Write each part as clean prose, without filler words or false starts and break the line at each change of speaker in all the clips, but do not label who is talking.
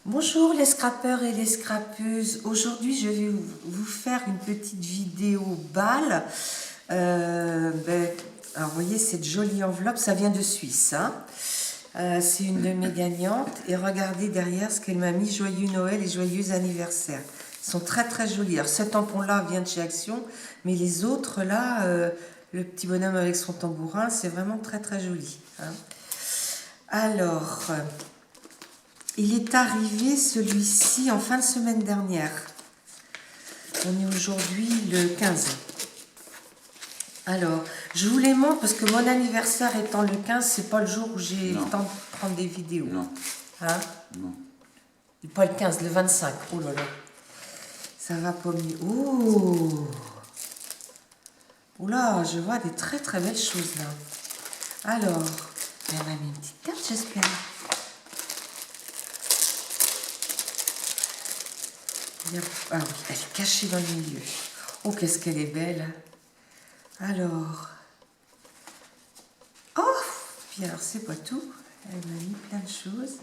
Bonjour les scrappeurs et les scrappeuses. Aujourd'hui, je vais vous faire une petite vidéo balle. Alors, vous voyez cette jolie enveloppe, ça vient de Suisse, hein. C'est une de mes gagnantes. Et regardez derrière ce qu'elle m'a mis. Joyeux Noël et joyeux anniversaire. Ils sont très très jolis. Alors, ce tampon-là vient de chez Action, mais les autres là, le petit bonhomme avec son tambourin, c'est vraiment très très joli, hein. Alors, il est arrivé celui-ci en fin de semaine dernière. On est aujourd'hui le 15. Alors, je vous les montre parce que mon anniversaire étant le 15, c'est pas le jour où j'ai le temps de prendre des vidéos.
Non.
Hein?
Non.
Pas le 15, le 25. Oh là là. Ça va pas mieux. Oh! Oula, je vois des très très belles choses là. Alors, elle m'a mis une petite carte, j'espère. Ah oui, elle est cachée dans le milieu. Oh, qu'est-ce qu'elle est belle. Alors. Oh! Puis alors, c'est pas tout. Elle m'a mis plein de choses.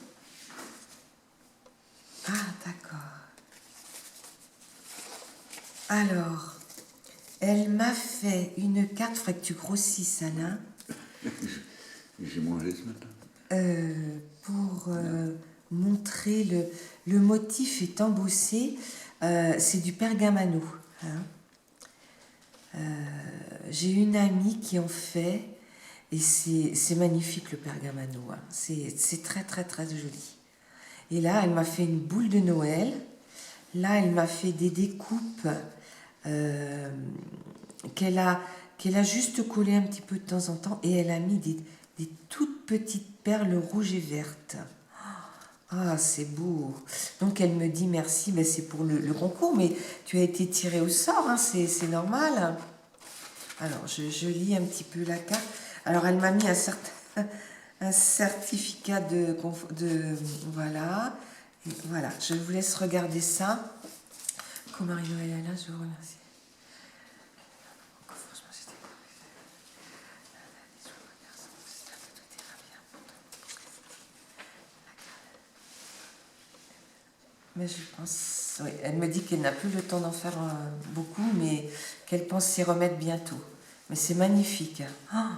Ah, d'accord. Alors, elle m'a fait une carte. Faudrait que tu grossisses, Alain.
J'ai mangé ce matin.
Pour montrer le motif est embossé. C'est du pergamano, hein. J'ai une amie qui en fait et c'est magnifique le pergamano, hein. C'est très très très joli. Et là elle m'a fait une boule de Noël. Là elle m'a fait des découpes qu'elle a juste collé un petit peu de temps en temps et elle a mis des toutes petites perles rouges et vertes. Ah, c'est beau. Donc elle me dit merci, mais c'est pour le concours, mais tu as été tiré au sort, hein, c'est normal. Alors je lis un petit peu la carte. Alors elle m'a mis un certificat voilà. Et voilà, je vous laisse regarder ça. Comme Marie-Noël Alain, je vous remercie. Mais je pense, oui, elle me dit qu'elle n'a plus le temps d'en faire beaucoup, mais qu'elle pense s'y remettre bientôt. Mais c'est magnifique. Ah,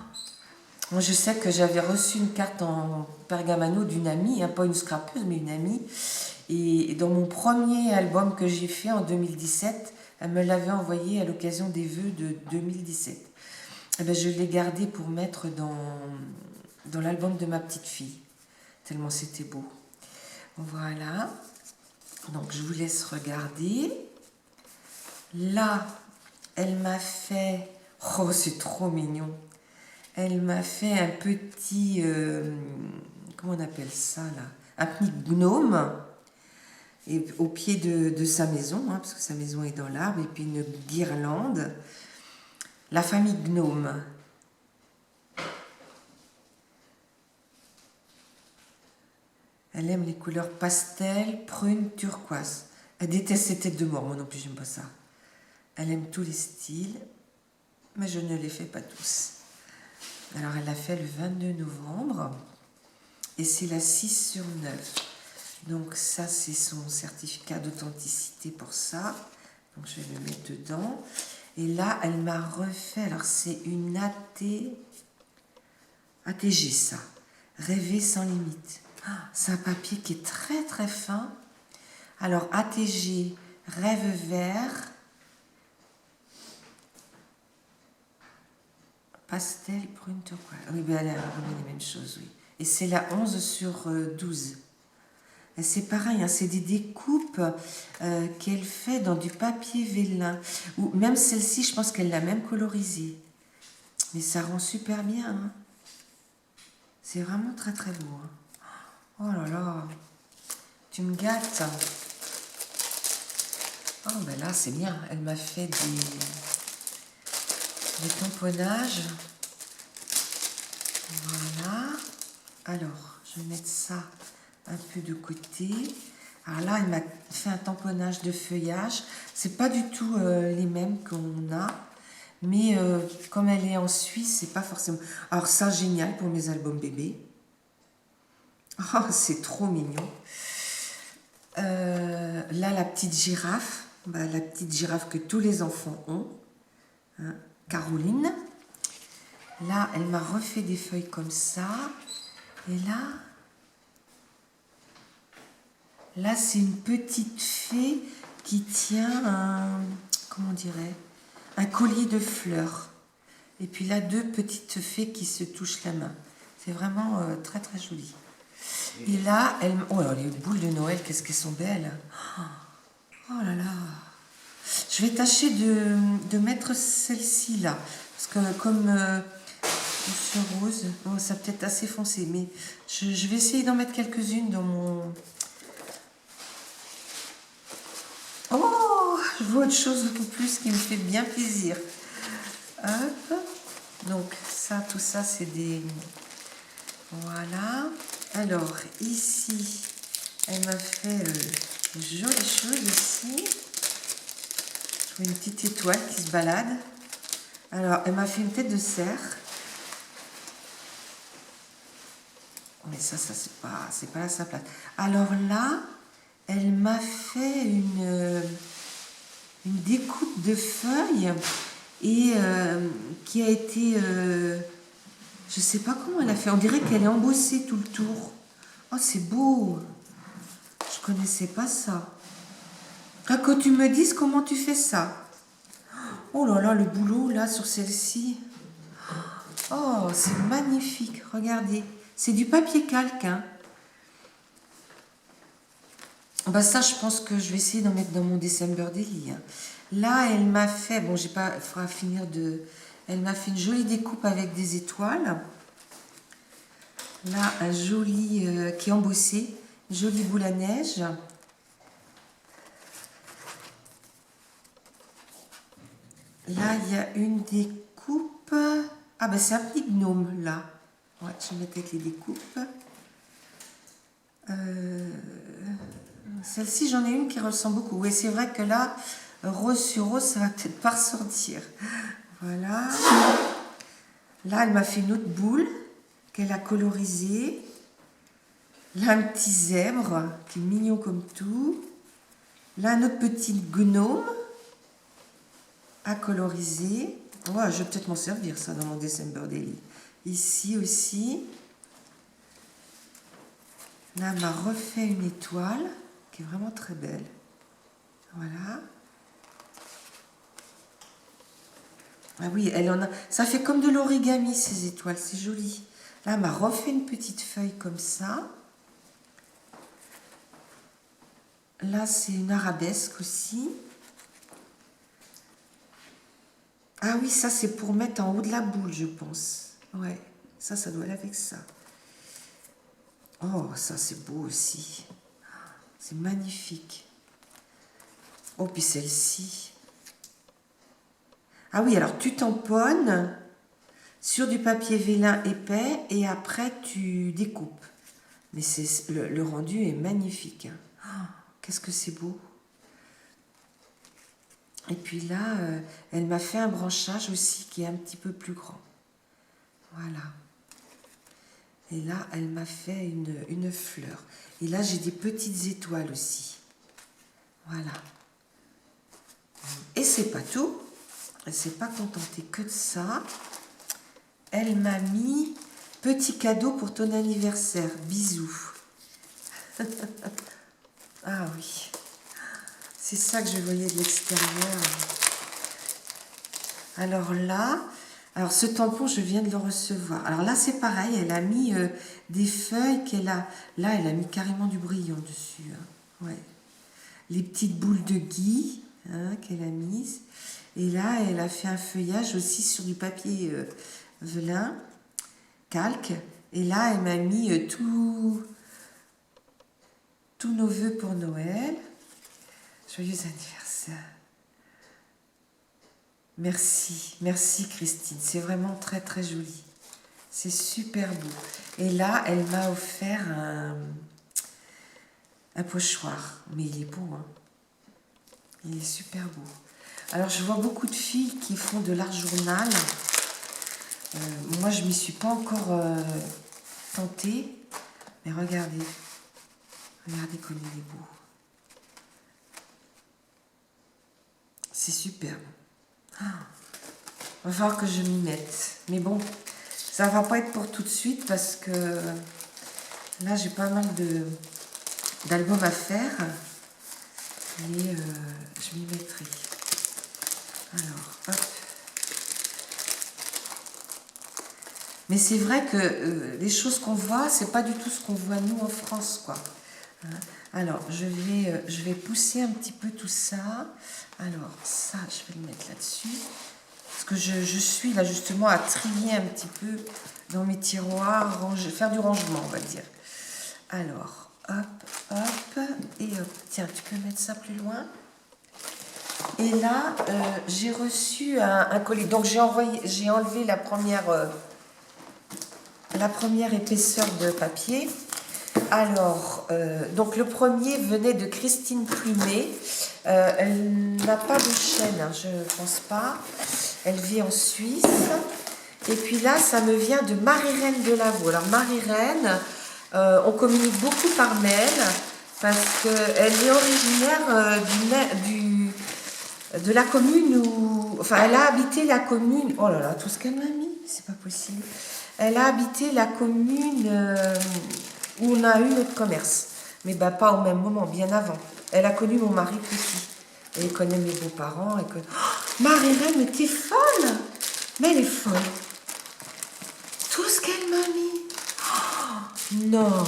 moi, je sais que j'avais reçu une carte en pergamano d'une amie, hein, pas une scrapeuse, mais une amie. Et dans mon premier album que j'ai fait en 2017, elle me l'avait envoyé à l'occasion des vœux de 2017. Et ben, je l'ai gardé pour mettre dans l'album de ma petite fille, tellement c'était beau. Voilà. Donc je vous laisse regarder. Là, elle m'a fait... Oh, c'est trop mignon. Elle m'a fait un petit... comment on appelle ça là? Un petit gnome. Et au pied de sa maison, hein, parce que sa maison est dans l'arbre. Et puis une guirlande. La famille gnome. Elle aime les couleurs pastel, prune, turquoise. Elle déteste ses têtes de mort, moi non plus, j'aime pas ça. Elle aime tous les styles, mais je ne les fais pas tous. Alors, elle l'a fait le 22 novembre, et c'est la 6/9. Donc, ça, c'est son certificat d'authenticité pour ça. Donc, je vais le mettre dedans. Et là, elle m'a refait, alors c'est une ATG, ça. Rêver sans limite. C'est un papier qui est très très fin. Alors ATG, rêve vert, pastel, prune, turquoise. Oui, ben elle a remis les mêmes choses, oui. Et c'est la 11/12. Et c'est pareil, hein, c'est des découpes qu'elle fait dans du papier vélin. Ou même celle-ci, je pense qu'elle l'a même colorisée. Mais ça rend super bien, hein. C'est vraiment très très beau, hein. Oh là là, tu me gâtes. Oh ben là c'est bien, elle m'a fait des tamponnages. Voilà. Alors, je vais mettre ça un peu de côté. Alors là, elle m'a fait un tamponnage de feuillage. C'est pas du tout les mêmes qu'on a. Mais comme elle est en Suisse, c'est pas forcément... Alors ça, génial pour mes albums bébés. Oh, c'est trop mignon. Là, la petite girafe. Bah, la petite girafe que tous les enfants ont. Hein, Caroline. Là, elle m'a refait des feuilles comme ça. Et là, c'est une petite fée qui tient un, comment on dirait, un collier de fleurs. Et puis là, deux petites fées qui se touchent la main. C'est vraiment très très joli. Et là, oh là, les boules de Noël, qu'est-ce qu'elles sont belles. Oh là là. Je vais tâcher de mettre celle-ci là. Parce que comme ce rose, bon, ça peut être assez foncé. Mais je vais essayer d'en mettre quelques-unes dans mon... Oh, je vois autre chose beaucoup plus qui me fait bien plaisir. Hop. Donc ça, tout ça, c'est des... Voilà. Alors, ici, elle m'a fait de jolies choses aussi. Je vois une petite étoile qui se balade. Alors, elle m'a fait une tête de cerf. Mais ça c'est pas là sa place. Alors là, elle m'a fait une découpe de feuilles et qui a été... je sais pas comment elle a fait. On dirait qu'elle est embossée tout le tour. Oh, c'est beau. Je connaissais pas ça. Ah, que tu me dises comment tu fais ça. Oh là là, le boulot là sur celle-ci. Oh, c'est magnifique. Regardez. C'est du papier calque. Hein. Bah ça, je pense que je vais essayer d'en mettre dans mon December Daily. Hein. Là, elle m'a fait... Bon, j'ai pas... Il faudra finir de... Elle m'a fait une jolie découpe avec des étoiles. Là, un joli... qui est embossé. Une jolie boule à neige. Là, il y a une découpe. Ah, ben c'est un petit gnome, là. Ouais, je vais mettre avec les découpes. Celle-ci, j'en ai une qui ressemble beaucoup. Oui, c'est vrai que là, rose sur rose, ça va peut-être pas ressortir. Voilà. Là, elle m'a fait une autre boule qu'elle a colorisée. Là, un petit zèbre qui est mignon comme tout. Là, un autre petit gnome à coloriser. Ouais, je vais peut-être m'en servir, ça, dans mon December Daily. Ici aussi. Là, elle m'a refait une étoile qui est vraiment très belle. Voilà. Ah oui, elle en a. Ça fait comme de l'origami, ces étoiles, c'est joli. Là, elle m'a refait une petite feuille comme ça. Là, c'est une arabesque aussi. Ah oui, ça, c'est pour mettre en haut de la boule, je pense. Ouais, ça doit aller avec ça. Oh, ça, c'est beau aussi. C'est magnifique. Oh, puis celle-ci. Ah oui, alors tu tamponnes sur du papier vélin épais et après tu découpes. Mais le rendu est magnifique. Hein. Oh, qu'est-ce que c'est beau. Et puis là, elle m'a fait un branchage aussi qui est un petit peu plus grand. Voilà. Et là, elle m'a fait une fleur. Et là, j'ai des petites étoiles aussi. Voilà. Et c'est pas tout. Elle ne s'est pas contentée que de ça. Elle m'a mis petit cadeau pour ton anniversaire. Bisous. Ah oui. C'est ça que je voyais de l'extérieur. Alors là, ce tampon, je viens de le recevoir. Alors là, c'est pareil. Elle a mis des feuilles qu'elle a... Là, elle a mis carrément du brillant dessus. Hein. Ouais. Les petites boules de gui hein, qu'elle a mises. Et là, elle a fait un feuillage aussi sur du papier velin, calque. Et là, elle m'a mis tous nos vœux pour Noël. Joyeux anniversaire. Merci, merci Christine. C'est vraiment très très joli. C'est super beau. Et là, elle m'a offert un pochoir. Mais il est beau, hein. Il est super beau. Alors, je vois beaucoup de filles qui font de l'art journal. Moi, je ne m'y suis pas encore tentée. Mais regardez. Regardez comme il est beau. C'est superbe. Ah, va falloir que je m'y mette. Mais bon, ça va pas être pour tout de suite parce que là, j'ai pas mal d'albums à faire. Mais je m'y mettrai. Alors, hop. Mais c'est vrai que les choses qu'on voit, c'est pas du tout ce qu'on voit nous en France, quoi. Hein. Alors, je vais pousser un petit peu tout ça. Alors, ça, je vais le mettre là-dessus. Parce que je suis là justement à trier un petit peu dans mes tiroirs, faire du rangement, on va dire. Alors, hop, hop, et hop. Tiens, tu peux mettre ça plus loin. Et là, j'ai reçu un colis. Donc, j'ai enlevé la première épaisseur de papier. Alors, donc le premier venait de Christine Plumet. Elle n'a pas de chaîne, hein, je ne pense pas. Elle vit en Suisse. Et puis là, ça me vient de Marie-Reine Delavaux. Alors Marie-Reine, on communique beaucoup par mail parce qu'elle est originaire de la commune où... Enfin, elle a habité la commune... Oh là là, tout ce qu'elle m'a mis, c'est pas possible. Elle a habité la commune où on a eu notre commerce. Mais bah, pas au même moment, bien avant. Elle a connu mon mari petit. Et elle connaît mes beaux-parents. Oh, Marie-Reine, mais t'es folle! Mais elle est folle. Tout ce qu'elle m'a mis. Oh, non.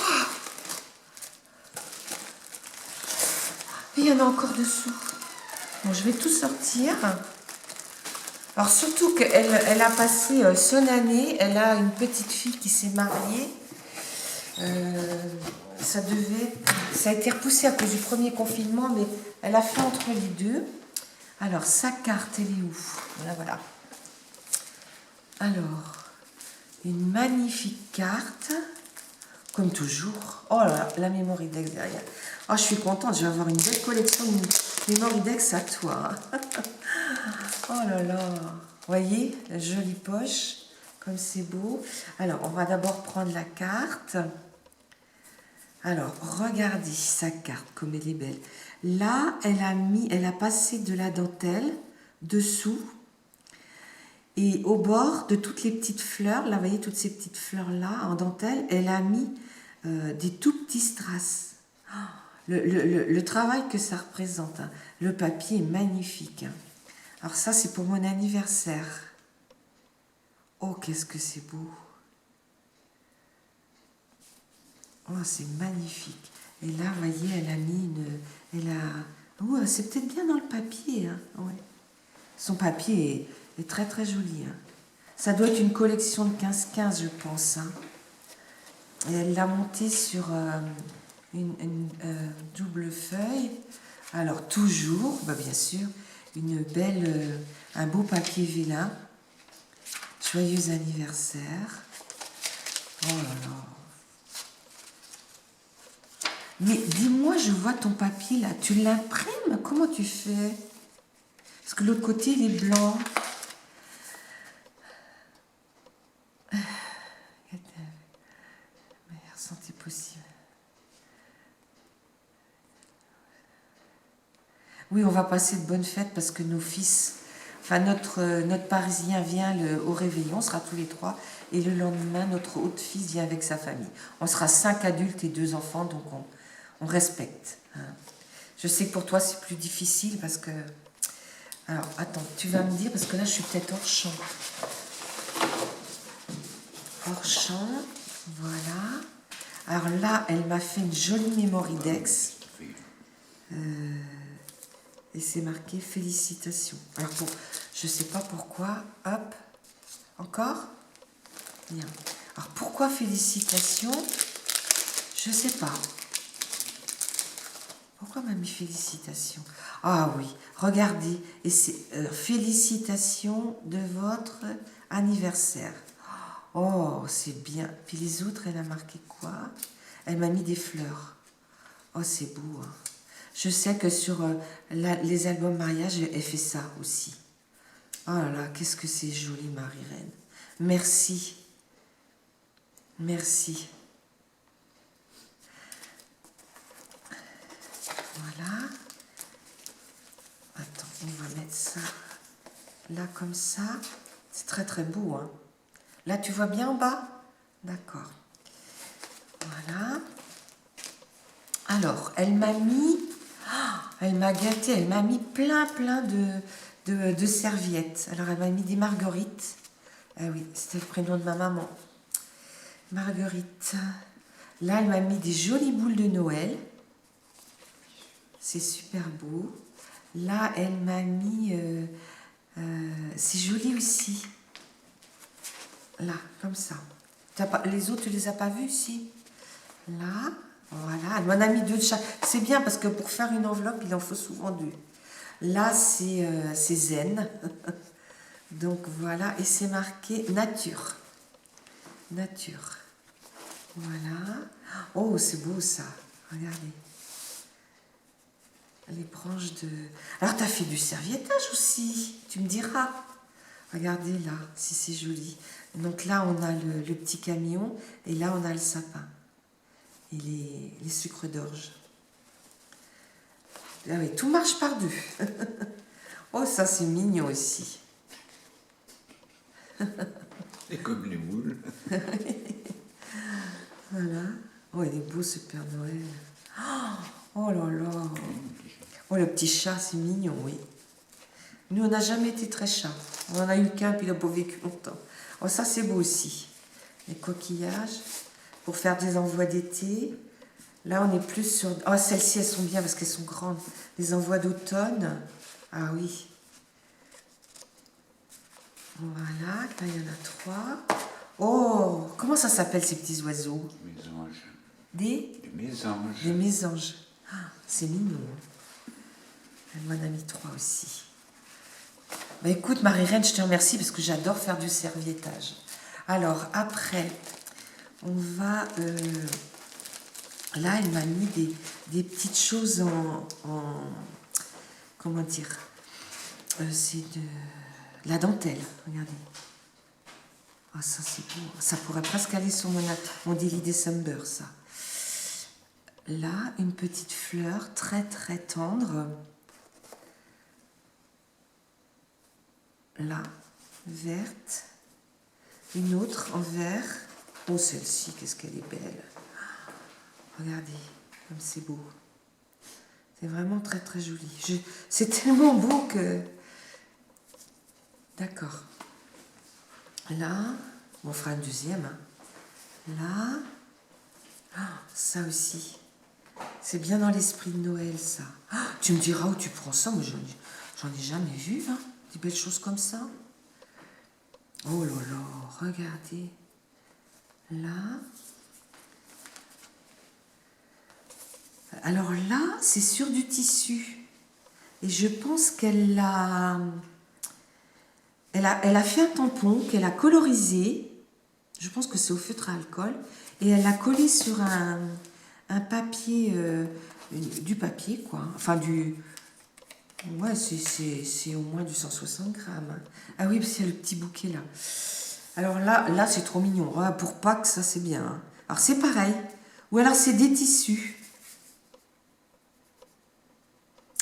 Oh. Il y en a encore dessous. Bon, je vais tout sortir. Alors surtout qu'elle a passé son année, elle a une petite fille qui s'est mariée. Ça a été repoussé à cause du premier confinement, mais elle a fait entre les deux. Alors sa carte, elle est où? Voilà. Alors, une magnifique carte, comme toujours. Oh là là, la Mémoridex derrière. Oh, je suis contente, je vais avoir une belle collection de Mémoridex à toi. Oh là là, voyez, la jolie poche, comme c'est beau. Alors, on va d'abord prendre la carte. Alors, regardez sa carte, comme elle est belle. Là, elle a passé de la dentelle dessous. Et au bord de toutes les petites fleurs, là, vous voyez, toutes ces petites fleurs-là, en dentelle, elle a mis des tout petits strass. Oh, le travail que ça représente, hein. Le papier est magnifique, hein. Alors ça, c'est pour mon anniversaire. Oh, qu'est-ce que c'est beau. Oh, c'est magnifique. Et là, vous voyez, elle a mis Oh, c'est peut-être bien dans le papier, hein. Ouais. Son papier est très, très joli, hein. Ça doit être une collection de 15-15, je pense, hein. Et elle l'a monté sur une double feuille. Alors, toujours, bah, bien sûr, un beau papier vilain. Joyeux anniversaire. Oh là là. Mais dis-moi, je vois ton papier là. Tu l'imprimes? Comment tu fais? Parce que l'autre côté, il est blanc. C'est possible. Oui, on va passer de bonnes fêtes parce que nos fils, enfin notre Parisien vient au réveillon, on sera tous les trois, et le lendemain, notre autre fils vient avec sa famille. On sera 5 adultes et 2 enfants, donc on respecte, hein. Je sais que pour toi, c'est plus difficile parce que... Alors, attends, tu vas me dire, parce que là, je suis peut-être hors champ. Hors champ, voilà. Alors là, elle m'a fait une jolie Mémoridex. Et c'est marqué félicitations. Alors bon, je sais pas pourquoi. Hop. Encore? Bien. Alors pourquoi félicitations? Je sais pas. Pourquoi m'a mis félicitations? Ah oui, regardez. Et c'est félicitations de votre anniversaire. Oh, c'est bien. Puis les autres, elle a marqué quoi? Elle m'a mis des fleurs. Oh, c'est beau, hein. Je sais que sur les albums mariage, elle fait ça aussi. Oh là là, qu'est-ce que c'est joli, Marie-Reine. Merci. Merci. Voilà. On va mettre ça là comme ça. C'est très très beau, hein. Là, tu vois bien en bas? D'accord. Voilà. Alors, elle m'a mis... elle m'a gâté, elle m'a mis plein de serviettes. Alors, elle m'a mis des marguerites. Ah oui, c'était le prénom de ma maman. Marguerite. Là, elle m'a mis des jolies boules de Noël. C'est super beau. Là, elle m'a mis... c'est joli aussi. Là, comme ça. Les autres, tu les as pas vus ici? Là, voilà. Elle m'en a mis deux de chaque. C'est bien parce que pour faire une enveloppe, il en faut souvent deux. Là, c'est zen. Donc voilà. Et c'est marqué nature. Nature. Voilà. Oh, c'est beau ça. Regardez. Les branches de... Alors, tu as fait du serviettage aussi. Tu me diras. Regardez là, si c'est joli. Donc là, on a le petit camion. Et là, on a le sapin. Et les sucres d'orge. Ah oui, tout marche par deux. Oh, ça, c'est mignon aussi.
Et comme les moules.
Voilà. Oh, il est beau ce Père Noël. Oh là là. Oh, le petit chat, c'est mignon, oui. Nous, on n'a jamais été très chat. On en a eu qu'un, puis il n'a pas vécu longtemps. Oh, ça, c'est beau aussi. Les coquillages, pour faire des envois d'été. Là, on est plus sur... Oh, celles-ci, elles sont bien parce qu'elles sont grandes. Les envois d'automne. Ah oui. Voilà, là, il y en a 3. Oh, comment ça s'appelle ces petits oiseaux?
Mésanges.
Des
mésanges.
Des mésanges. Ah, c'est mignon. Elle m'en a mis 3 aussi. Bah écoute, Marie-Reine, je te remercie parce que j'adore faire du serviettage. Alors, après, on va... là, elle m'a mis des petites choses en comment dire? C'est de la dentelle, regardez. Ah, ça, c'est beau. Ça pourrait presque aller sur mon Daily December, ça. Là, une petite fleur très très tendre. Là, verte. Une autre en vert. Oh, celle-ci, qu'est-ce qu'elle est belle. Regardez, comme c'est beau. C'est vraiment très très joli. C'est tellement beau que... D'accord. Là, on fera une deuxième. Hein. Là. Ah, ça aussi. C'est bien dans l'esprit de Noël, ça. Ah, tu me diras où tu prends ça. Moi, j'en ai jamais vu, hein, des belles choses comme ça. Oh là là, regardez. Là. Alors là, c'est sur du tissu. Et je pense qu'elle a... Elle a fait un tampon qu'elle a colorisé. Je pense que c'est au feutre à alcool. Et elle l'a collé sur un papier, du papier, quoi. Enfin, du... Ouais, c'est au moins du 160 grammes. Ah oui, parce qu'il y a le petit bouquet, là. Alors là c'est trop mignon. Ah, pour Pâques, ça, c'est bien. Hein. Alors, c'est pareil. Ou alors, c'est des tissus.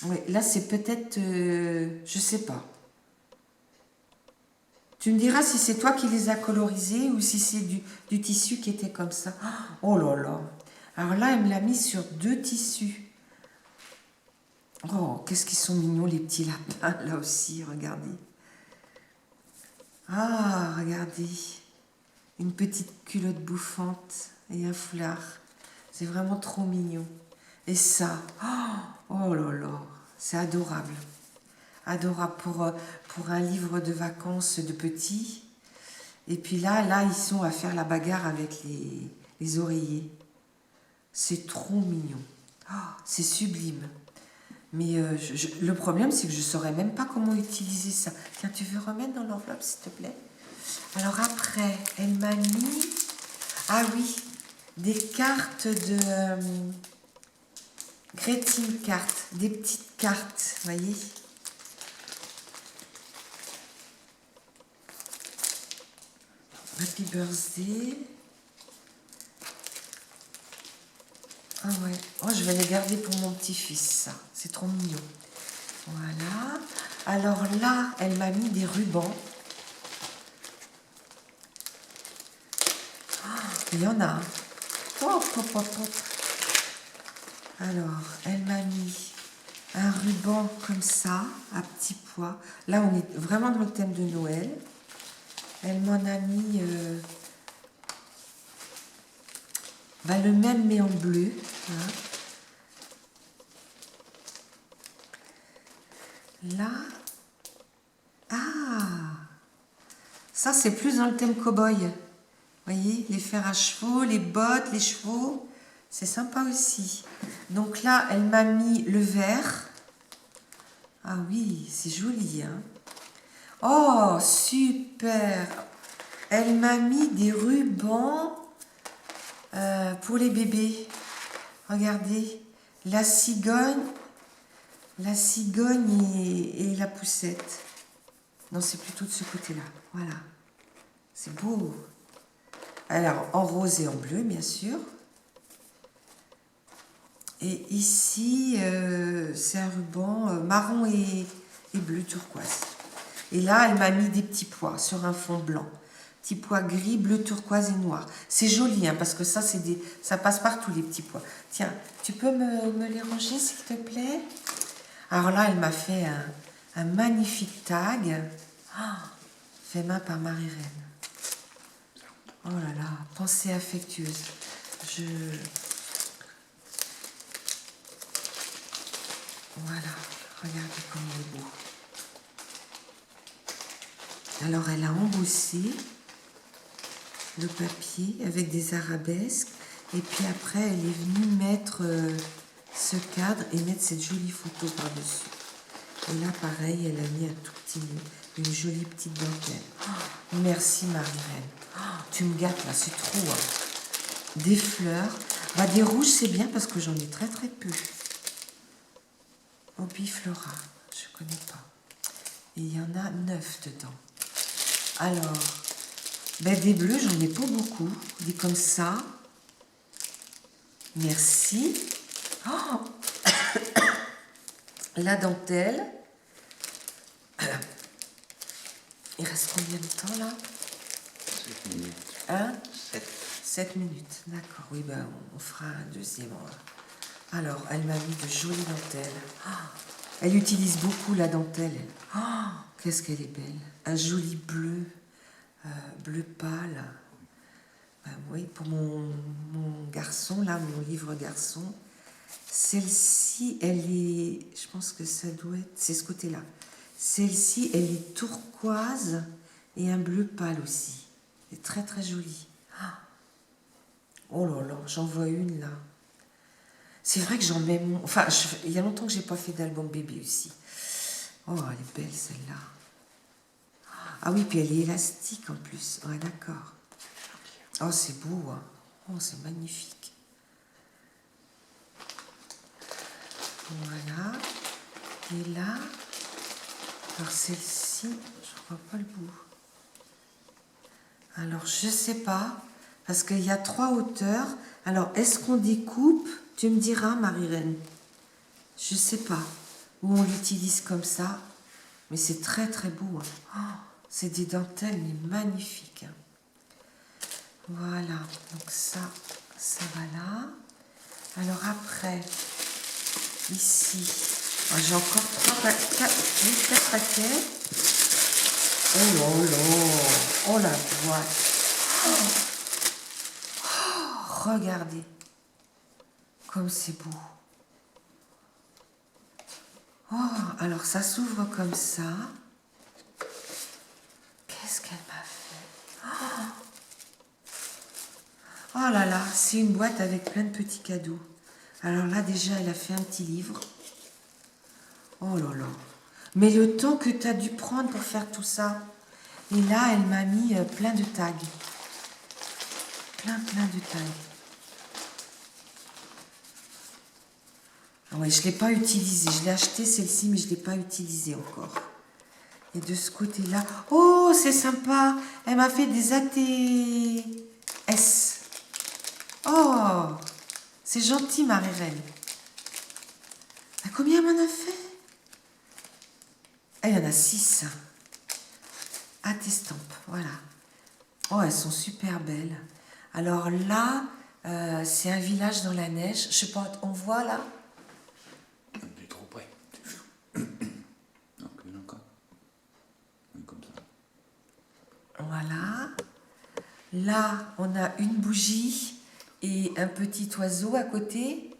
Oui, là, c'est peut-être... je sais pas. Tu me diras si c'est toi qui les as colorisés ou si c'est du tissu qui était comme ça. Oh là là. Alors là, elle me l'a mis sur 2 tissus. Oh, qu'est-ce qu'ils sont mignons, les petits lapins, là aussi, regardez. Ah, regardez. Une petite culotte bouffante et un foulard. C'est vraiment trop mignon. Et ça, oh là là, c'est adorable. Adorable pour un livre de vacances de petits. Et puis là, ils sont à faire la bagarre avec les oreillers. C'est trop mignon. Oh, c'est sublime. Mais le problème, c'est que je ne saurais même pas comment utiliser ça. Tiens, tu veux remettre dans l'enveloppe, s'il te plaît? Alors après, elle m'a mis... Ah oui, des cartes de... greeting cartes, des petites cartes, vous voyez? Happy birthday. Ah ouais. Oh, je vais les garder pour mon petit-fils, ça. C'est trop mignon. Voilà. Alors là, elle m'a mis des rubans. Il y en a un. Hop, hop, hop, hop. Alors, elle m'a mis un ruban comme ça, à petits pois. Là, on est vraiment dans le thème de Noël. Elle m'en a mis le même, mais en bleu. Hein. Là. Ah, ça, c'est plus dans le thème cow-boy. Vous voyez, les fers à chevaux, les bottes, les chevaux. C'est sympa aussi. Donc là, elle m'a mis le vert. Ah oui, c'est joli, hein. Oh, super. Elle m'a mis des rubans pour les bébés. Regardez, la cigogne et la poussette. Non, c'est plutôt de ce côté-là. Voilà. C'est beau. Alors, en rose et en bleu, bien sûr. Et ici, c'est un ruban marron et bleu turquoise. Et là, elle m'a mis des petits pois sur un fond blanc. Petits pois gris, bleu turquoise et noir. C'est joli, hein, parce que ça, ça passe partout, les petits pois. Tiens, tu peux me les ranger, s'il te plaît? Alors là, elle m'a fait un magnifique tag. Fait main par Marie-Reine. Oh là là, pensée affectueuse. Voilà, regardez comme il est beau. Alors, elle a embossé le papier avec des arabesques. Et puis après, elle est venue mettre ce cadre et mettre cette jolie photo par-dessus. Et là, pareil, elle a mis un tout petit nœud, une jolie petite dentelle. Oh, merci Marie-Reine. Oh, tu me gâtes là, c'est trop. Hein. Des fleurs. Bah, des rouges, c'est bien parce que j'en ai très très peu. Opiflora, je ne connais pas. Et il y en a 9 dedans. Alors, des bleus, j'en ai pas beaucoup. Des comme ça. Merci. Oh la dentelle. Il reste combien de temps là?
7 minutes.
Hein? 7 minutes, d'accord. Oui, on fera un deuxième. Alors, elle m'a mis de jolies dentelles. Elle utilise beaucoup la dentelle. Qu'est-ce qu'elle est belle. Un joli bleu, bleu pâle. Oui, pour mon garçon, là, mon livre garçon. Celle-ci, elle est... Je pense que ça doit être... C'est ce côté-là. Celle-ci, elle est turquoise et un bleu pâle aussi. Elle est très, très jolie. Oh là là, j'en vois une, là. C'est vrai que j'en mets... Enfin, il y a longtemps que j'ai pas fait d'album bébé aussi. Oh, elle est belle, celle-là. Ah oui, puis elle est élastique, en plus. Ouais, d'accord. Oh, c'est beau, hein. Oh, c'est magnifique. Voilà. Et là, alors celle-ci, je ne vois pas le bout. Alors, je ne sais pas, parce qu'il y a 3 hauteurs. Alors, est-ce qu'on découpe? Tu me diras, Marie-Reine. Je ne sais pas. Ou on l'utilise comme ça. Mais c'est très, très beau. Hein. Oh, c'est des dentelles, mais magnifiques. Hein. Voilà. Donc ça va là. Alors après... Ici, j'ai encore 4 paquets. Oh là là, oh la boîte. Oh, regardez, comme c'est beau. Oh, alors ça s'ouvre comme ça. Qu'est-ce qu'elle m'a fait? Oh là là, c'est une boîte avec plein de petits cadeaux. Alors là, déjà, elle a fait un petit livre. Oh là là. Mais le temps que tu as dû prendre pour faire tout ça. Et là, elle m'a mis plein de tags. Plein de tags. Ah ouais, je ne l'ai pas utilisée. Je l'ai acheté celle-ci, mais je ne l'ai pas utilisée encore. Et de ce côté-là... Oh, c'est sympa. Elle m'a fait des ATS. Oh, c'est gentil, Marie-Reine. Combien elle m'en a fait? Ah, il y en a 6. À tes estampes, voilà. Oh, elles sont super belles. Alors là, c'est un village dans la neige. Je sais pas, on voit là?
On est trop près. C'est flou. Donc, une encore. Oui, comme ça.
Voilà. Là, on a une bougie et un petit oiseau à côté.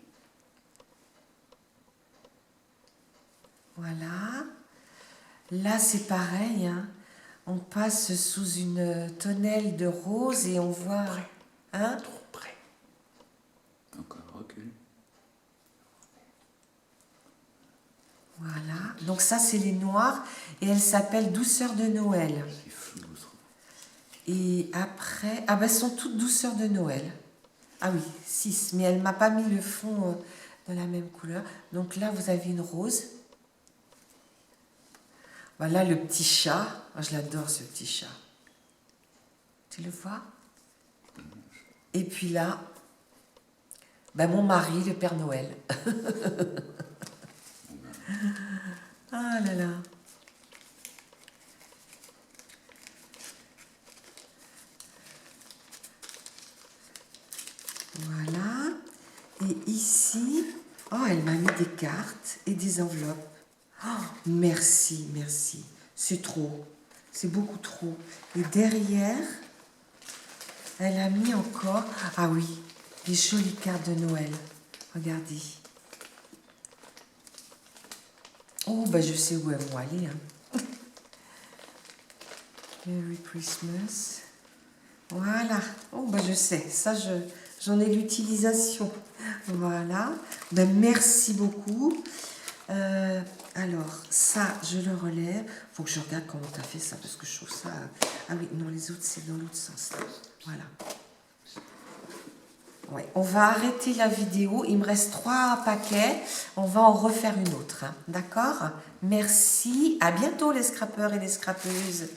Voilà. Là, c'est pareil, hein. On passe sous une tonnelle de roses et on voit... Hein?
Trop près. Encore, recule.
Voilà. Donc ça, c'est les noirs et elle s'appelle Douceur de Noël.
C'est flou, ça.
Et après... Ah ben, elles sont toutes Douceur de Noël. Ah oui, 6. Mais elle m'a pas mis le fond de la même couleur. Donc là, vous avez une rose. Voilà le petit chat. Oh, je l'adore, ce petit chat. Tu le vois? Et puis là, ben mon mari, le Père Noël. Ah là là. Voilà. Et ici, oh, elle m'a mis des cartes et des enveloppes. Oh, merci, merci. C'est trop. C'est beaucoup trop. Et derrière, elle a mis encore... Ah oui, des jolies cartes de Noël. Regardez. Oh, ben je sais où elles vont aller. Hein. Merry Christmas. Voilà. Oh, ben je sais. Ça, j'en ai l'utilisation. Voilà. Ben, merci beaucoup. Alors, ça, je le relève. Il faut que je regarde comment tu as fait ça, parce que je trouve ça... Ah oui, non, les autres, c'est dans l'autre sens. Là. Voilà. Ouais, on va arrêter la vidéo. Il me reste 3 paquets. On va en refaire une autre. Hein. D'accord? Merci. À bientôt, les scrappeurs et les scrappeuses.